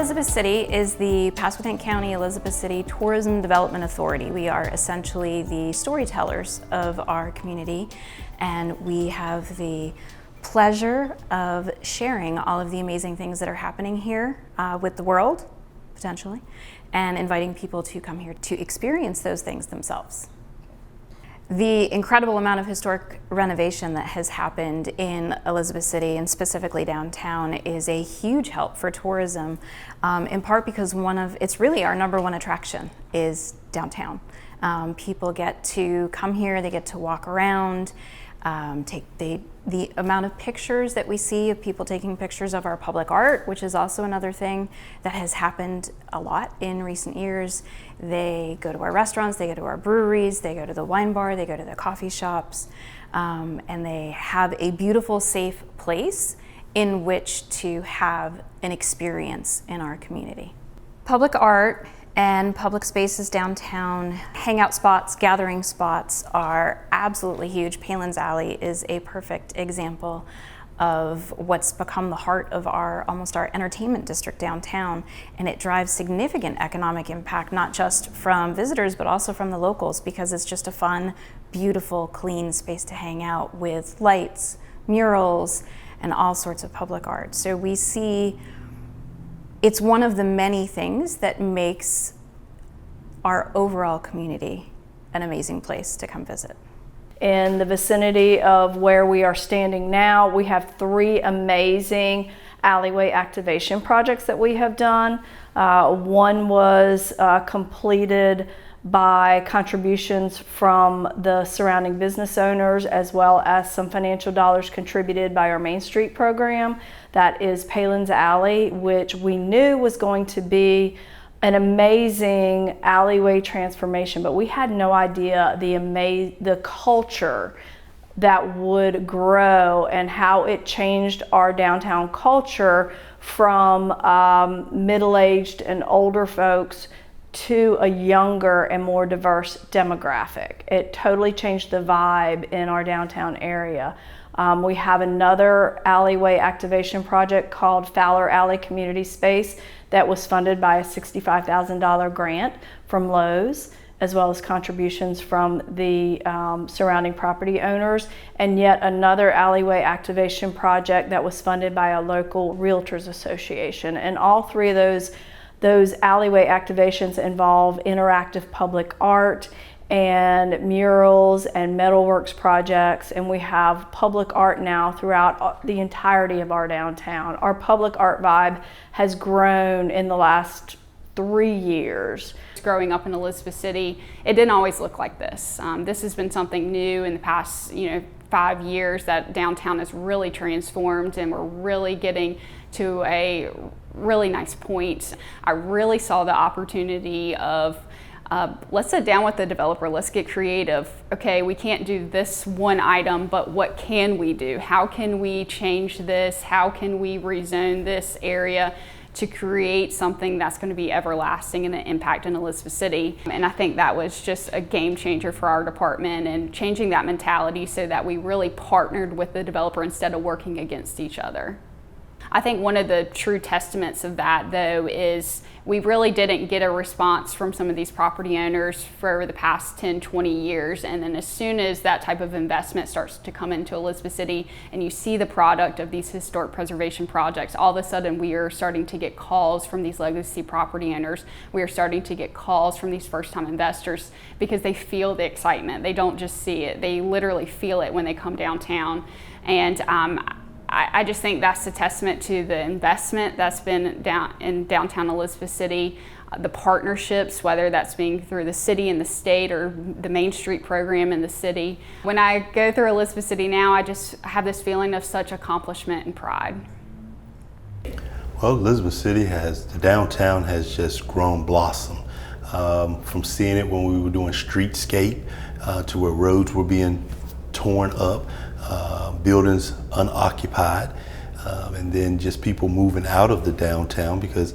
Elizabeth City is the Pasquotank County Elizabeth City Tourism Development Authority. We are essentially the storytellers of our community, and we have the pleasure of sharing all of the amazing things that are happening here with the world, potentially, and inviting people to come here to experience those things themselves. The incredible amount of historic renovation that has happened in Elizabeth City, and specifically downtown, is a huge help for tourism, in part because it's really our #1 attraction is downtown. People get to come here, they get to walk around, the amount of pictures that we see of people taking pictures of our public art, which is also another thing that has happened a lot in recent years. They go to our restaurants, they go to our breweries, they go to the wine bar, they go to the coffee shops, and they have a beautiful, safe place in which to have an experience in our community. Public art and public spaces downtown, hangout spots, gathering spots are absolutely huge. Palin's Alley is a perfect example of what's become the heart of almost our entertainment district downtown, and it drives significant economic impact, not just from visitors but also from the locals, because it's just a fun, beautiful, clean space to hang out with lights, murals, and all sorts of public art. So we see it's one of the many things that makes our overall community an amazing place to come visit. In the vicinity of where we are standing now, we have 3 amazing alleyway activation projects that we have done. One was completed by contributions from the surrounding business owners, as well as some financial dollars contributed by our Main Street program. That is Palin's Alley, which we knew was going to be an amazing alleyway transformation, but we had no idea the culture that would grow and how it changed our downtown culture from middle-aged and older folks to a younger and more diverse demographic. It totally changed the vibe in our downtown area. We have another alleyway activation project called Fowler Alley Community Space that was funded by a $65,000 grant from Lowe's, as well as contributions from the surrounding property owners, and yet another alleyway activation project that was funded by a local realtors association. And all 3 of those alleyway activations involve interactive public art and murals and metalworks projects, and we have public art now throughout the entirety of our downtown. Our public art vibe has grown in the last 3 years. Growing up in Elizabeth City, it didn't always look like this. This has been something new in the past 5 years, that downtown has really transformed, and we're really getting to a really nice point. I really saw the opportunity of let's sit down with the developer, let's get creative. Okay, we can't do this one item, but what can we do? How can we change this? How can we rezone this area to create something that's going to be everlasting and an impact in Elizabeth City? And I think that was just a game changer for our department, and changing that mentality so that we really partnered with the developer instead of working against each other. I think one of the true testaments of that, though, is we really didn't get a response from some of these property owners for the past 10, 20 years. And then as soon as that type of investment starts to come into Elizabeth City and you see the product of these historic preservation projects, all of a sudden we are starting to get calls from these legacy property owners. We are starting to get calls from these first-time investors because they feel the excitement. They don't just see it, they literally feel it when they come downtown. And I just think that's a testament to the investment that's been in downtown Elizabeth City, the partnerships, whether that's being through the city and the state or the Main Street program in the city. When I go through Elizabeth City now, I just have this feeling of such accomplishment and pride. Well, Elizabeth City the downtown has just grown blossom. From seeing it when we were doing streetscape to where roads were being torn up, buildings unoccupied, and then just people moving out of the downtown because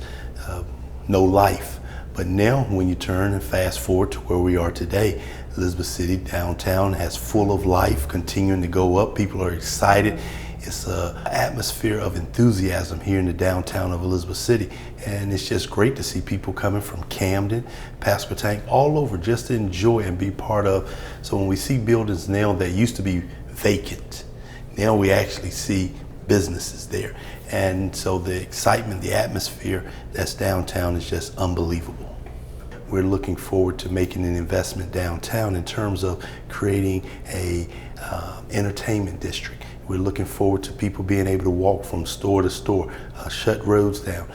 no life. But now when you turn and fast forward to where we are today, Elizabeth City downtown has full of life, continuing to go up. People are excited. It's an atmosphere of enthusiasm here in the downtown of Elizabeth City. And it's just great to see people coming from Camden, Pasquotank, all over just to enjoy and be part of. So when we see buildings now that used to be vacant, now we actually see businesses there. And so the excitement, the atmosphere that's downtown is just unbelievable. We're looking forward to making an investment downtown in terms of creating a entertainment district. We're looking forward to people being able to walk from store to store, shut roads down.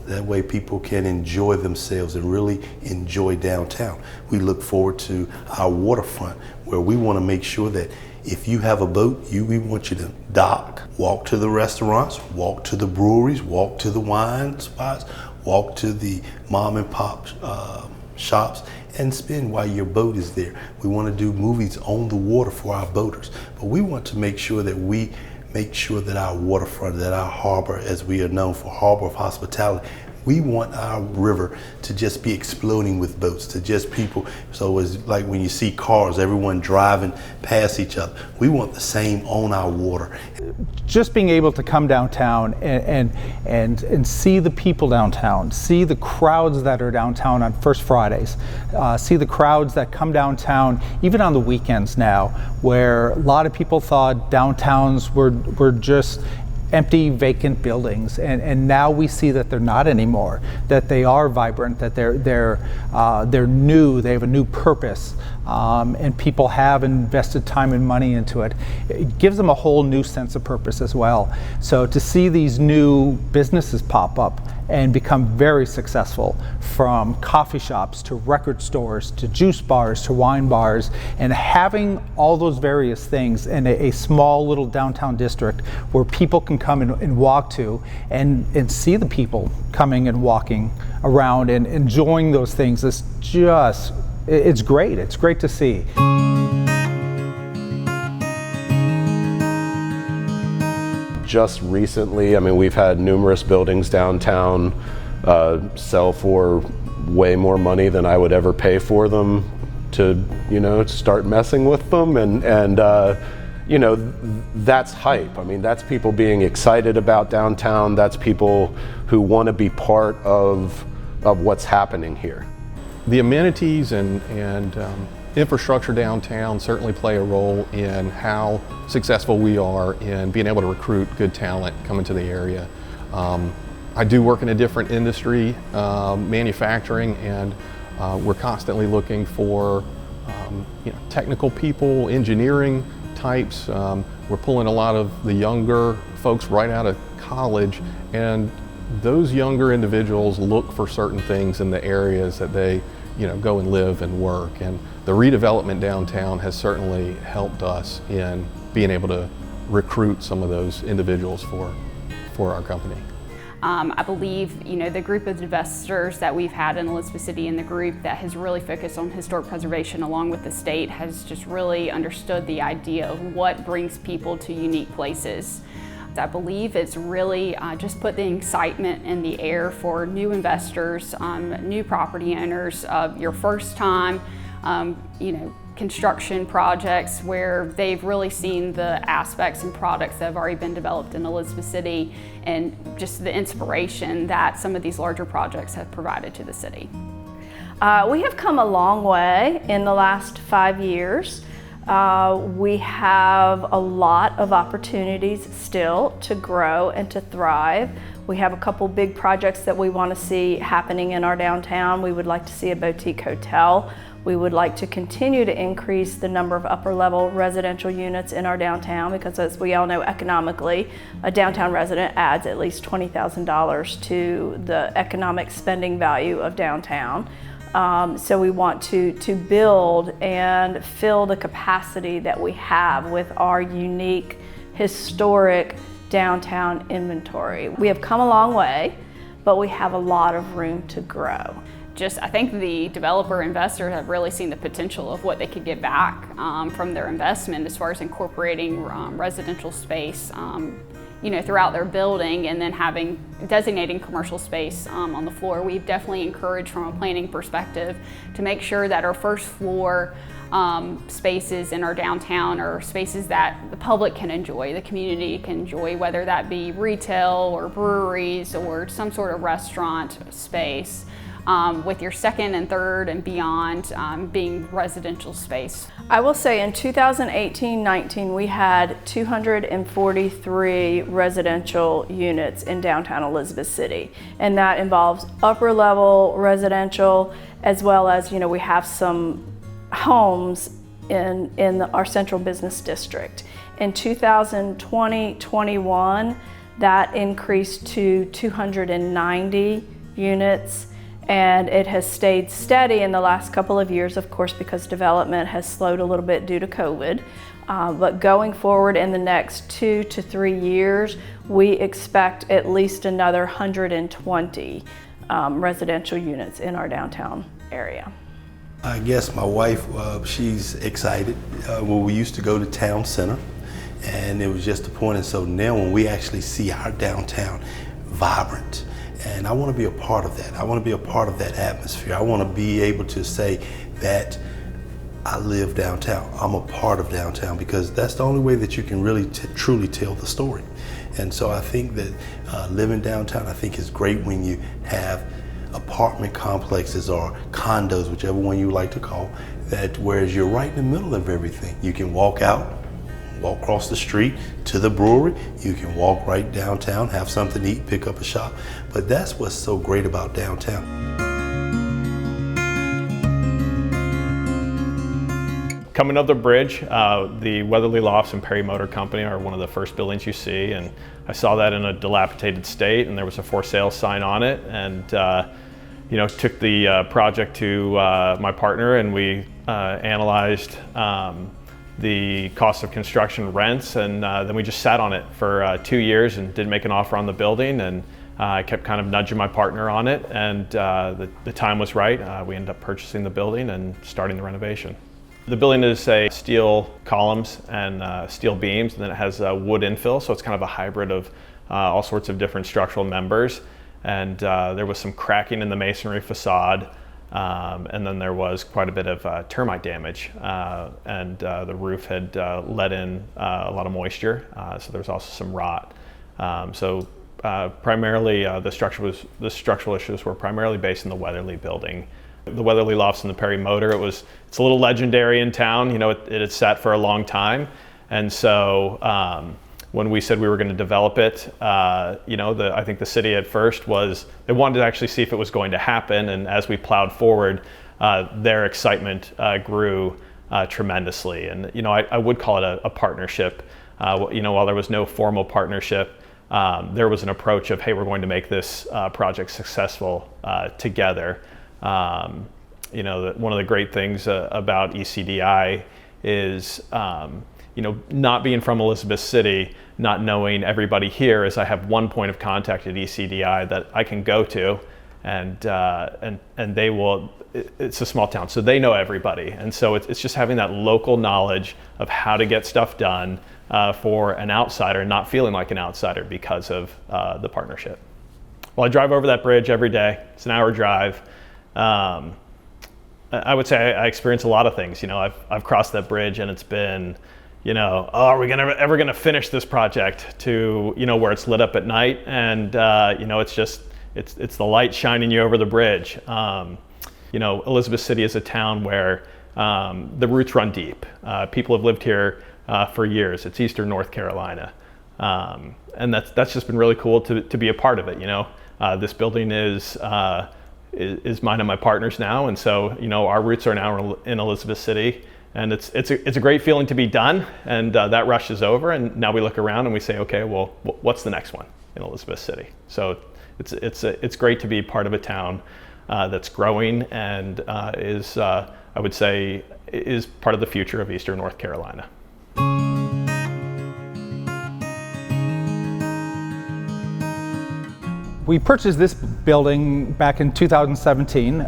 That way people can enjoy themselves and really enjoy downtown. We look forward to our waterfront, where we want to make sure that if you have a boat, we want you to dock, walk to the restaurants, walk to the breweries, walk to the wine spots, walk to the mom and pop shops and spend while your boat is there. We want to do movies on the water for our boaters, but we want to make sure that we make sure that our waterfront, that our harbor, as we are known for Harbor of Hospitality, we want our river to just be exploding with boats, to just people. So it's like when you see cars, everyone driving past each other. We want the same on our water. Just being able to come downtown and see the people downtown, see the crowds that are downtown on First Fridays, see the crowds that come downtown even on the weekends now, where a lot of people thought downtowns were just empty, vacant buildings, and now we see that they're not anymore. That they are vibrant, that they're new, they have a new purpose, and people have invested time and money into it. It gives them a whole new sense of purpose as well. So to see these new businesses pop up and become very successful, from coffee shops to record stores to juice bars to wine bars, and having all those various things in a small little downtown district where people can come and walk to and see the people coming and walking around and enjoying those things is just, it's great. It's great to see. Just recently, I mean, we've had numerous buildings downtown sell for way more money than I would ever pay for them to, start messing with them. And that's hype. I mean, that's people being excited about downtown. That's people who want to be part of what's happening here. The amenities and infrastructure downtown certainly play a role in how successful we are in being able to recruit good talent coming to the area. I do work in a different industry, manufacturing, and we're constantly looking for technical people, engineering types. We're pulling a lot of the younger folks right out of college, and those younger individuals look for certain things in the areas that they go and live and work. And the redevelopment downtown has certainly helped us in being able to recruit some of those individuals for our company. I believe, the group of investors that we've had in Elizabeth City and the group that has really focused on historic preservation along with the state has just really understood the idea of what brings people to unique places. I believe it's really just put the excitement in the air for new investors, new property owners, your first time, construction projects where they've really seen the aspects and products that have already been developed in Elizabeth City, and just the inspiration that some of these larger projects have provided to the city. We have come a long way in the last 5 years. We have a lot of opportunities still to grow and to thrive. We have a couple big projects that we want to see happening in our downtown. We would like to see a boutique hotel. We would like to continue to increase the number of upper level residential units in our downtown, because as we all know, economically, a downtown resident adds at least $20,000 to the economic spending value of downtown. So we want to build and fill the capacity that we have with our unique, historic downtown inventory. We have come a long way, but we have a lot of room to grow. I think the developer investors have really seen the potential of what they could get back from their investment as far as incorporating residential space throughout their building, and then designating commercial space on the floor. We've definitely encouraged from a planning perspective to make sure that our first floor spaces in our downtown, or spaces that the public can enjoy, the community can enjoy, whether that be retail or breweries or some sort of restaurant space, with your second and third and beyond being residential space. I will say in 2018-19 we had 243 residential units in downtown Elizabeth City, and that involves upper level residential as well as, we have some homes in our central business district. In 2020-21 that increased to 290 units, and it has stayed steady in the last couple of years, of course, because development has slowed a little bit due to COVID. But going forward in the next 2 to 3 years, we expect at least another 120 residential units in our downtown area. I guess my wife, she's excited. Well, we used to go to town center, and it was just a point. And so now when we actually see our downtown vibrant, and I want to be a part of that. I want to be a part of that atmosphere. I want to be able to say that I live downtown. I'm a part of downtown, because that's the only way that you can really truly tell the story. And so I think that living downtown, I think, is great when you have apartment complexes or condos, whichever one you like to call, that whereas you're right in the middle of everything. You can walk out, walk across the street to the brewery, you can walk right downtown, have something to eat, pick up a shop. But that's what's so great about downtown. Coming up the bridge, the Weatherly Lofts and Perry Motor Company are one of the first buildings you see, and I saw that in a dilapidated state, and there was a for sale sign on it, and took the project to my partner, and we analyzed the cost of construction, rents, and then we just sat on it for 2 years and didn't make an offer on the building, and I kept kind of nudging my partner on it, and the time was right. We ended up purchasing the building and starting the renovation. The building is steel columns and steel beams, and then it has wood infill, so it's kind of a hybrid of all sorts of different structural members. And there was some cracking in the masonry facade, and then there was quite a bit of termite damage, and the roof had let in a lot of moisture, so there was also some rot. Primarily the structural issues were primarily based in the Weatherly building. The Weatherly Lofts and the Perry Motor, it's a little legendary in town. It had sat for a long time, and so when we said we were going to develop it, I think the city at first they wanted to actually see if it was going to happen, and as we plowed forward, their excitement grew tremendously. And I would call it a partnership. While there was no formal partnership, there was an approach of, hey, we're going to make this project successful together. One of the great things about ECDI is, not being from Elizabeth City, not knowing everybody here, is I have one point of contact at ECDI that I can go to, and they will. It's a small town, so they know everybody, and so it's just having that local knowledge of how to get stuff done for an outsider, not feeling like an outsider because of the partnership. Well, I drive over that bridge every day. It's an hour drive. I would say I experience a lot of things. I've crossed that bridge, and it's been, are we ever gonna finish this project, to where it's lit up at night, and it's the light shining you over the bridge. Elizabeth City is a town where the roots run deep. People have lived here for years. It's Eastern North Carolina, and that's just been really cool to be a part of it. This building is mine and my partner's now, and so our roots are now in Elizabeth City, and it's a great feeling to be done, and that rush is over, and now we look around and we say, okay, well, what's the next one in Elizabeth City? So it's great to be part of a town that's growing and is I would say is part of the future of Eastern North Carolina. We purchased this building back in 2017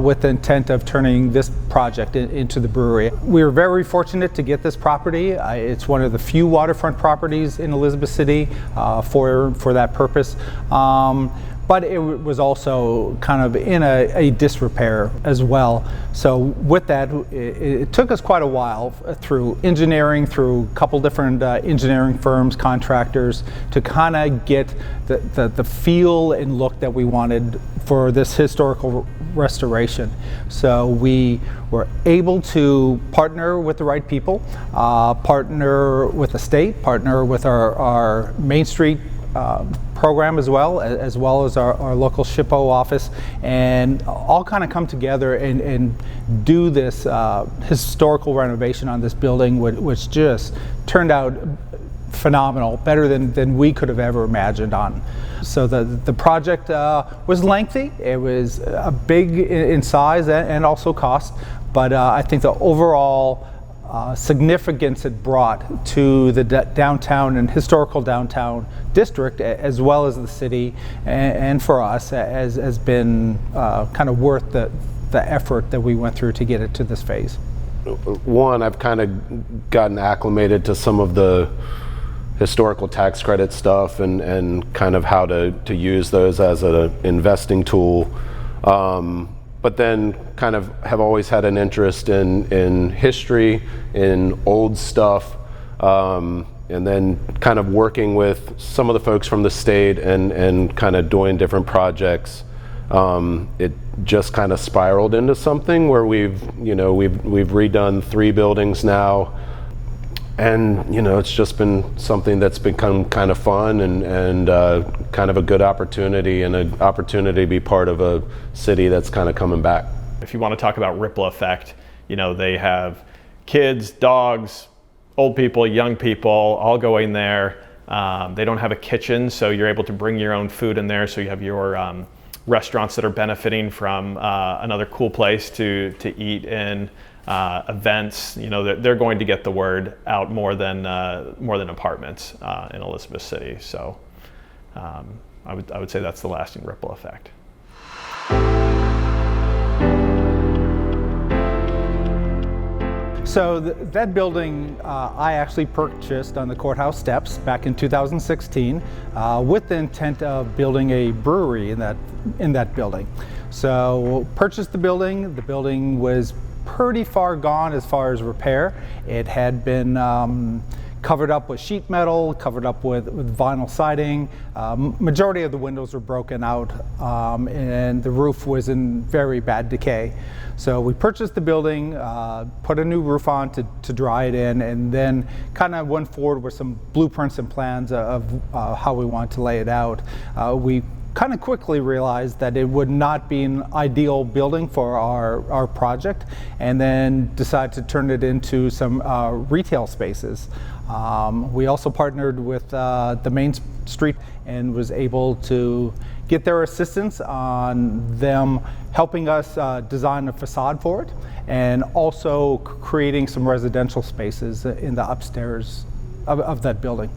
with the intent of turning this project into the brewery. We were very fortunate to get this property. It's one of the few waterfront properties in Elizabeth City for that purpose. but it was also kind of in a disrepair as well. So with that, it took us quite a while through engineering, through a couple different engineering firms, contractors, to kind of get the feel and look that we wanted for this historical restoration. So we were able to partner with the right people, partner with the state, partner with our Main Street program as well as our local SHPO office, and all kind of come together and do this historical renovation on this building, which just turned out phenomenal, better than we could have ever imagined on. So the project was lengthy. It was big in size and also cost, but I think the overall significance it brought to the downtown and historical downtown district, as well as the city, and for us, has been kind of worth the effort that we went through to get it to this phase. One, I've kind of gotten acclimated to some of the historical tax credit stuff and kind of how to use those as an investing tool. But then kind of have always had an interest in history, in old stuff, and then kind of working with some of the folks from the state and kind of doing different projects. It just kind of spiraled into something where we've redone 3 buildings now. And it's just been something that's become kind of fun and kind of a good opportunity, and an opportunity to be part of a city that's kind of coming back. If you want to talk about ripple effect, they have kids, dogs, old people, young people, all going there. They don't have a kitchen, so you're able to bring your own food in there. So you have your restaurants that are benefiting from another cool place to eat in. Events, they're going to get the word out more than apartments in Elizabeth City. So I would say that's the lasting ripple effect. So that building I actually purchased on the courthouse steps back in 2016 with the intent of building a brewery in that building. So purchased the building. The building was pretty far gone as far as repair. It had been covered up with sheet metal, covered up with vinyl siding. Majority of the windows were broken out, and the roof was in very bad decay. So we purchased the building, put a new roof on to dry it in, and then kind of went forward with some blueprints and plans of how we want to lay it out. We kind of quickly realized that it would not be an ideal building for our project, and then decided to turn it into some retail spaces. We also partnered with the Main Street and was able to get their assistance on them helping us design a facade for it, and also creating some residential spaces in the upstairs of that building.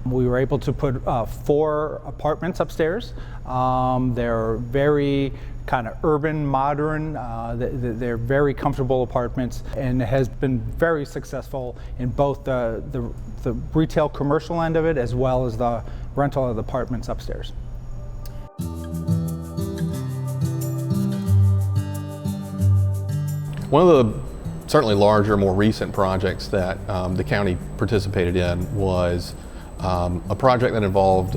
We were able to put 4 apartments upstairs. They're very kind of urban, modern. They're very comfortable apartments, and it has been very successful in both the retail commercial end of it as well as the rental of the apartments upstairs. One of the certainly larger, more recent projects that the county participated in was a project that involved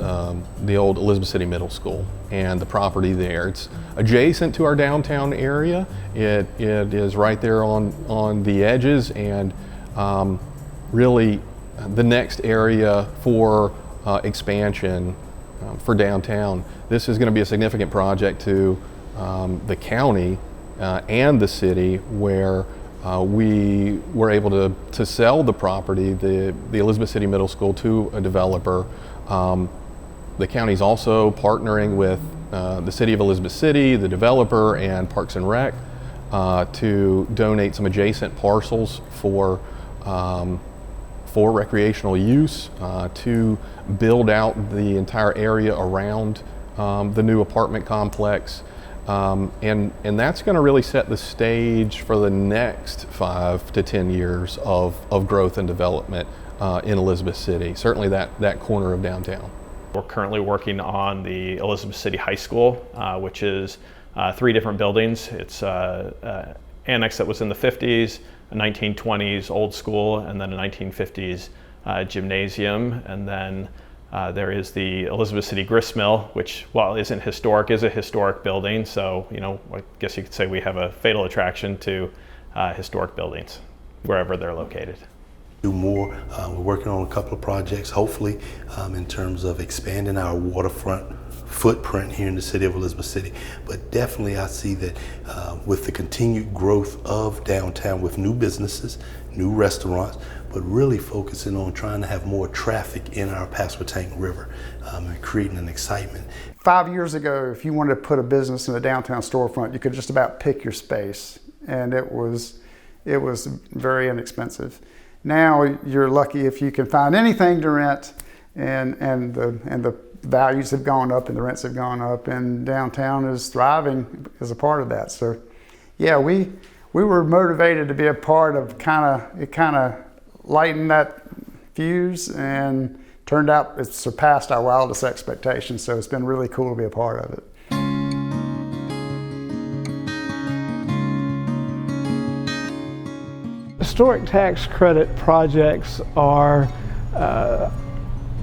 the old Elizabeth City Middle School and the property there. It's adjacent to our downtown area. It is right there on the edges, and really the next area for expansion for downtown. This is going to be a significant project to the county and the city, where we were able to sell the property, the Elizabeth City Middle School, to a developer. The county's also partnering with the City of Elizabeth City, the developer, and Parks and Rec to donate some adjacent parcels for recreational use, to build out the entire area around the new apartment complex. And that's going to really set the stage for the next 5 to 10 years of growth and development in Elizabeth City, certainly that corner of downtown. We're currently working on the Elizabeth City High School, which is 3 different buildings. It's an annex that was in the 50s, a 1920s old school, and then a 1950s gymnasium. And then there is the Elizabeth City Grist Mill, which, while isn't historic, is a historic building. So, I guess you could say we have a fatal attraction to historic buildings, wherever they're located. Do more. We're working on a couple of projects, hopefully, in terms of expanding our waterfront footprint here in the city of Elizabeth City. But definitely I see that with the continued growth of downtown with new businesses, new restaurants, but really focusing on trying to have more traffic in our Pasquotank River and creating an excitement. 5 years ago, if you wanted to put a business in a downtown storefront, you could just about pick your space, and it was very inexpensive. Now you're lucky if you can find anything to rent, and the values have gone up and the rents have gone up, and downtown is thriving as a part of that. So yeah, we were motivated to be a part of kind of lighten that fuse, and turned out it surpassed our wildest expectations. So it's been really cool to be a part of it. Historic tax credit projects are,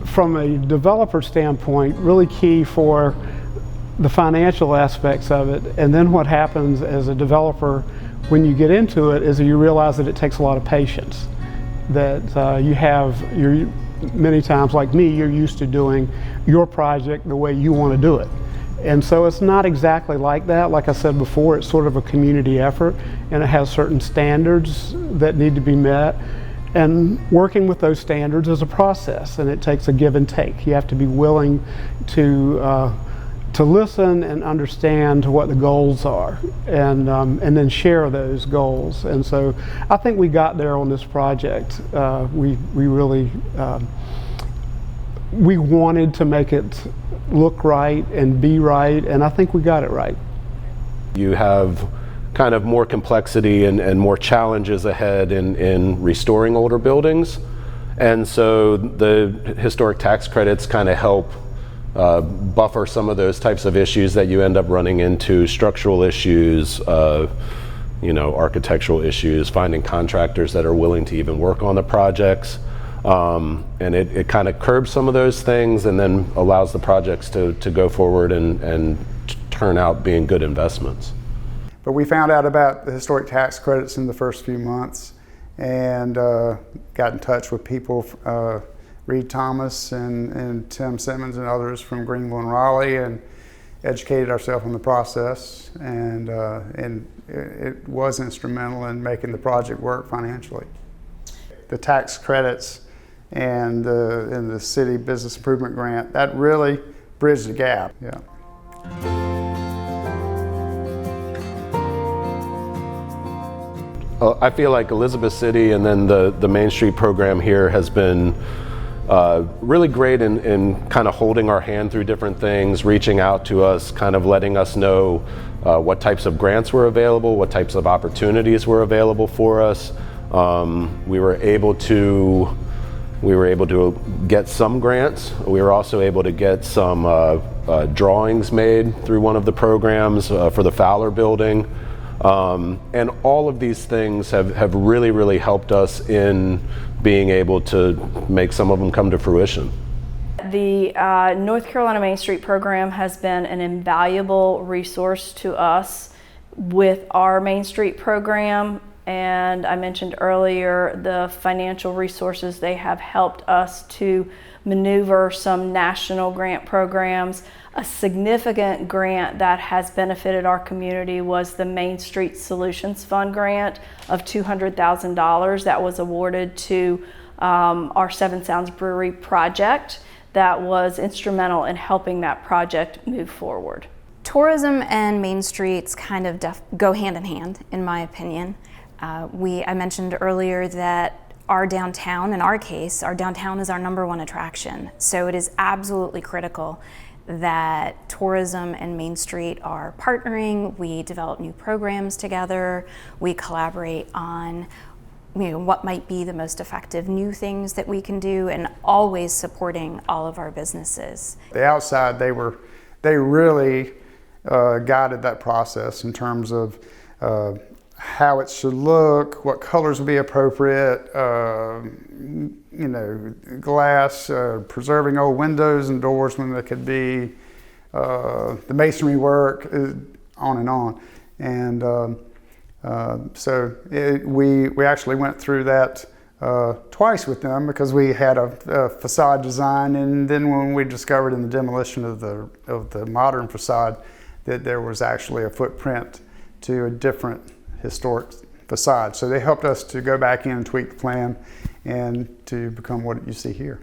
from a developer standpoint, really key for the financial aspects of it. And then what happens as a developer when you get into it is that you realize that it takes a lot of patience. That you're many times, like me, you're used to doing your project the way you want to do it. And so it's not exactly like that. Like I said before, it's sort of a community effort, and it has certain standards that need to be met. And working with those standards is a process, and it takes a give and take. You have to be willing to listen and understand what the goals are, and then share those goals. And so I think we got there on this project. We really we wanted to make it look right and be right, and I think we got it right. You have kind of more complexity and more challenges ahead in restoring older buildings, and so the historic tax credits kind of help buffer some of those types of issues that you end up running into: structural issues, architectural issues, finding contractors that are willing to even work on the projects. And it kind of curbs some of those things, and then allows the projects to go forward and turn out being good investments. But we found out about the historic tax credits in the first few months, and got in touch with people, Reed Thomas and Tim Simmons and others from Greenville and Raleigh, and educated ourselves on the process, and it was instrumental in making the project work financially. The tax credits and the city business improvement grant, that really bridged the gap. Yeah. I feel like Elizabeth City and then the Main Street program here has been really great in kind of holding our hand through different things, reaching out to us, kind of letting us know what types of grants were available, what types of opportunities were available for us. We were able to get some grants. We were also able to get some drawings made through one of the programs for the Fowler building. And all of these things have really, really helped us in being able to make some of them come to fruition. The North Carolina Main Street program has been an invaluable resource to us with our Main Street program. And I mentioned earlier the financial resources. They have helped us to maneuver some national grant programs. A significant grant that has benefited our community was the Main Street Solutions Fund grant of $200,000 that was awarded to our Seven Sounds Brewery project. That was instrumental in helping that project move forward. Tourism and Main Streets kind of go hand in hand, in my opinion. I mentioned earlier that our downtown, in our case, our downtown is our #1 attraction. So it is absolutely critical that tourism and Main Street are partnering. We develop new programs together. We collaborate on what might be the most effective new things that we can do, and always supporting all of our businesses. The outside, they really guided that process in terms of how it should look, what colors would be appropriate, glass, preserving old windows and doors when they could be, the masonry work, on and on. And we actually went through that twice with them, because we had a facade design, and then when we discovered in the demolition of the modern facade that there was actually a footprint to a different historic facade. So they helped us to go back in and tweak the plan and to become what you see here.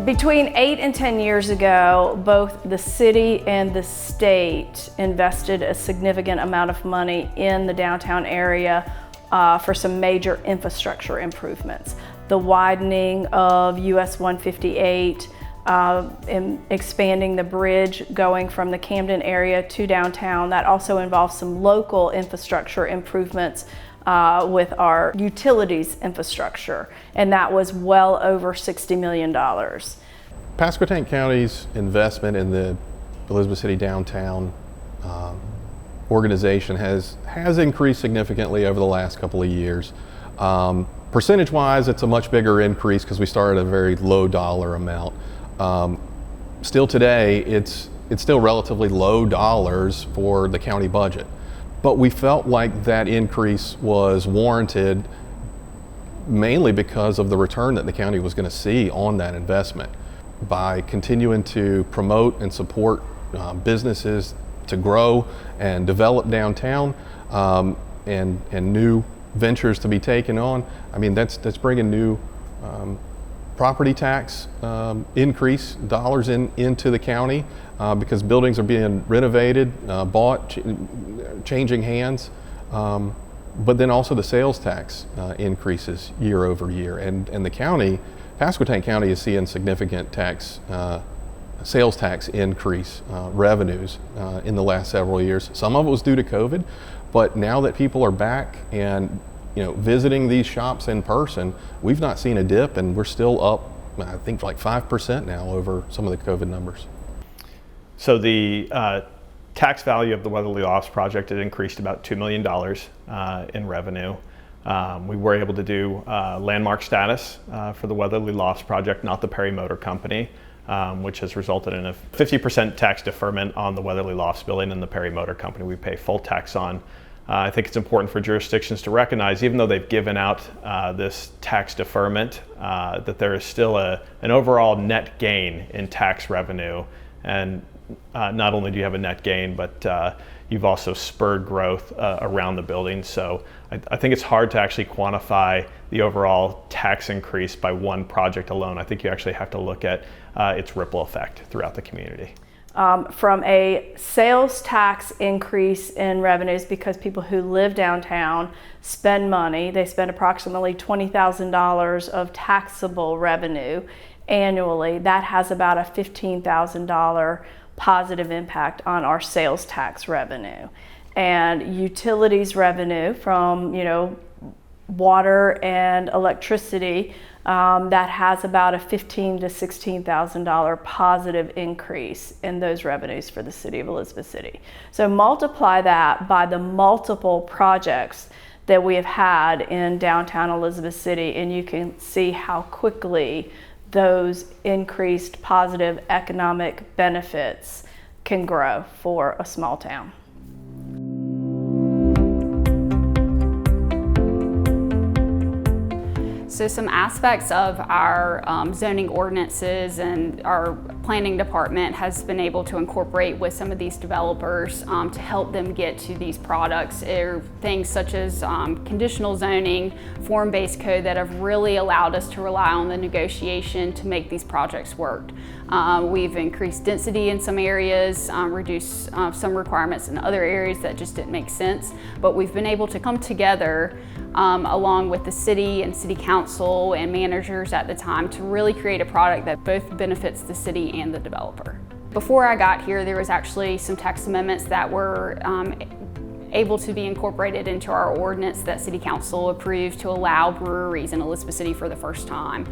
Between 8 and 10 years ago, both the city and the state invested a significant amount of money in the downtown area for some major infrastructure improvements. The widening of US 158, and expanding the bridge going from the Camden area to downtown. That also involves some local infrastructure improvements with our utilities infrastructure, and that was well over $60 million. Pasquotank County's investment in the Elizabeth City downtown organization has increased significantly over the last couple of years. Percentage-wise, it's a much bigger increase because we started at a very low dollar amount. Still today, it's still relatively low dollars for the county budget. But we felt like that increase was warranted mainly because of the return that the county was going to see on that investment. By continuing to promote and support businesses to grow and develop downtown, and new ventures to be taken on, I mean, that's bringing new property tax increase dollars into the county because buildings are being renovated, bought, changing hands, but then also the sales tax increases year over year. And the county, Pasquotank County, is seeing significant sales tax increase revenues in the last several years. Some of it was due to COVID, but now that people are back and visiting these shops in person, we've not seen a dip, and we're still up, I think, like 5% now over some of the COVID numbers. So the tax value of the Weatherly Lofts project had increased about $2 million in revenue. We were able to do landmark status for the Weatherly Lofts project, not the Perry Motor Company, which has resulted in a 50% tax deferment on the Weatherly Lofts building, and the Perry Motor Company we pay full tax on. I think it's important for jurisdictions to recognize, even though they've given out this tax deferment, that there is still an overall net gain in tax revenue. And not only do you have a net gain, but you've also spurred growth around the building. So I think it's hard to actually quantify the overall tax increase by one project alone. I think you actually have to look at its ripple effect throughout the community. From a sales tax increase in revenues, because people who live downtown spend money, they spend approximately $20,000 of taxable revenue annually. That has about a $15,000 positive impact on our sales tax revenue. And utilities revenue from, water and electricity, that has about a $15,000 to $16,000 positive increase in those revenues for the city of Elizabeth City. So multiply that by the multiple projects that we have had in downtown Elizabeth City, and you can see how quickly those increased positive economic benefits can grow for a small town. So some aspects of our zoning ordinances and our planning department has been able to incorporate with some of these developers to help them get to these products are things such as conditional zoning, form-based code that have really allowed us to rely on the negotiation to make these projects work. We've increased density in some areas, reduced some requirements in other areas that just didn't make sense, but we've been able to come together along with the city and city council and managers at the time to really create a product that both benefits the city and the developer. Before I got here, there was actually some text amendments that were able to be incorporated into our ordinance that City Council approved to allow breweries in Elizabeth City for the first time.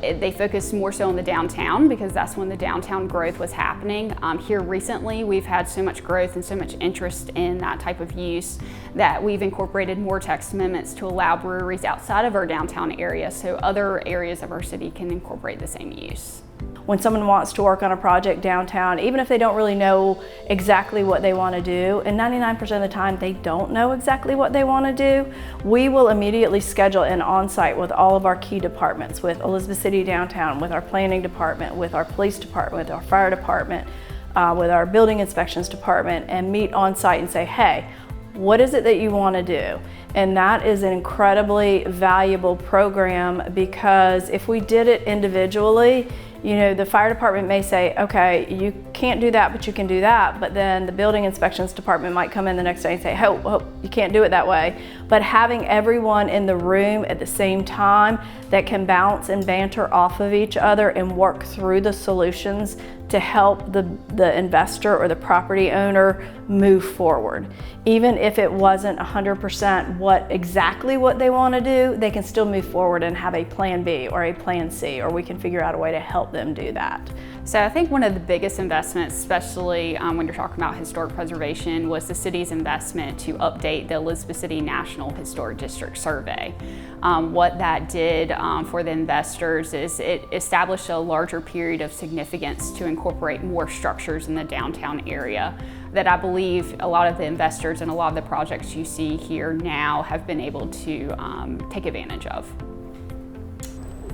They focused more so on the downtown because that's when the downtown growth was happening. Here recently, we've had so much growth and so much interest in that type of use that we've incorporated more text amendments to allow breweries outside of our downtown area so other areas of our city can incorporate the same use. When someone wants to work on a project downtown, even if they don't really know exactly what they want to do, and 99% of the time they don't know exactly what they want to do, we will immediately schedule an on-site with all of our key departments, with Elizabeth City Downtown, with our planning department, with our police department, with our fire department, with our building inspections department, and meet on-site and say, hey, what is it that you want to do? And that is an incredibly valuable program because if we did it individually, you know, the fire department may say, okay, you can't do that, but you can do that. But then the building inspections department might come in the next day and say, oh, you can't do it that way. But having everyone in the room at the same time that can bounce and banter off of each other and work through the solutions to help the investor or the property owner move forward. Even if it wasn't 100% exactly what they want to do, they can still move forward and have a plan B or a plan C, or we can figure out a way to help them do that. So I think one of the biggest investments, especially when you're talking about historic preservation, was the city's investment to update the Elizabeth City National Historic District Survey. What that did for the investors is it established a larger period of significance to incorporate more structures in the downtown area that I believe a lot of the investors and a lot of the projects you see here now have been able to take advantage of.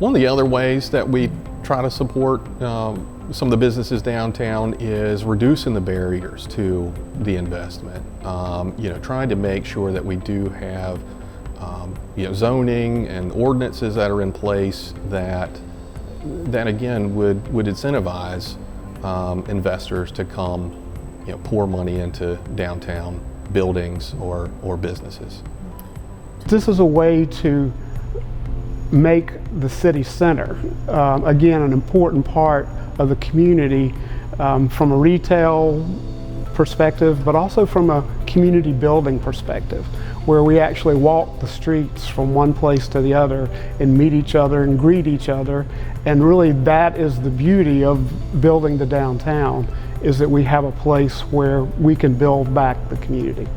One of the other ways that we try to support some of the businesses downtown is reducing the barriers to the investment. You know, trying to make sure that we do have you know, zoning and ordinances that are in place that again would incentivize investors to come, you know, pour money into downtown buildings or businesses. This is a way to make the city center, again, an important part of the community from a retail perspective, but also from a community building perspective, where we actually walk the streets from one place to the other and meet each other and greet each other. And really that is the beauty of building the downtown, is that we have a place where we can build back the community.